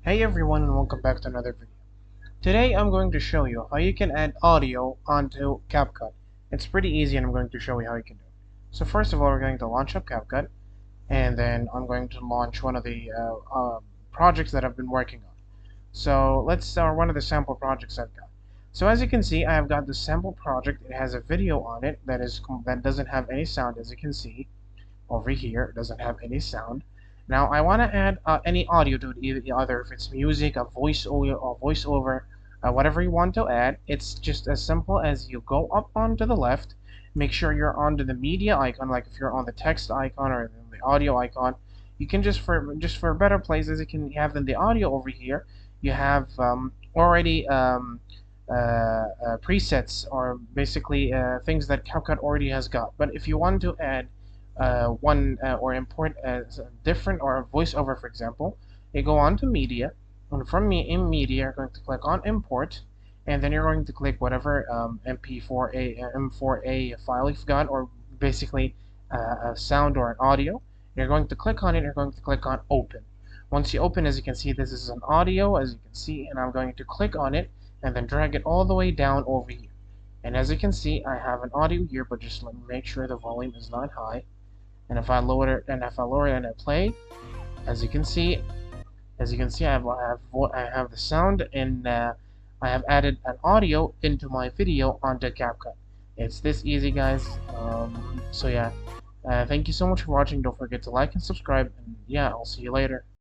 Hey everyone, and welcome back to another video. Today I'm going to show you how you can add audio onto Capcut. It's pretty easy and I'm going to show you how you can do it. So first of all, we're going to launch up Capcut, and then I'm going to launch one of the projects that I've been working on. So let's start one of the sample projects I've got. So as you can see, I have got the sample project. It has a video on it that doesn't have any sound, as you can see over here. It doesn't have any sound. Now I want to add any audio to it, either if it's music, a voiceover, whatever you want to add. It's just as simple as you go up onto the left, make sure you're onto the media icon, like if you're on the text icon or the audio icon. You can just for better places, you can have in the audio over here. You have already presets, or basically things that CapCut already has got. But if you want to add one or import as a different or a voiceover, for example, you go on to media, and from me in media, you're going to click on import, and then you're going to click whatever M4A file you've got, or basically a sound or an audio. You're going to click on it. You're going to click on open. Once you open, as you can see, this is an audio, as you can see, and I'm going to click on it and then drag it all the way down over here. And as you can see, I have an audio here, but just let me make sure the volume is not high. And if I lower it and I play, as you can see, I have the sound, and I have added an audio into my video onto CapCut. It's this easy, guys. So yeah, thank you so much for watching. Don't forget to like and subscribe, and yeah, I'll see you later.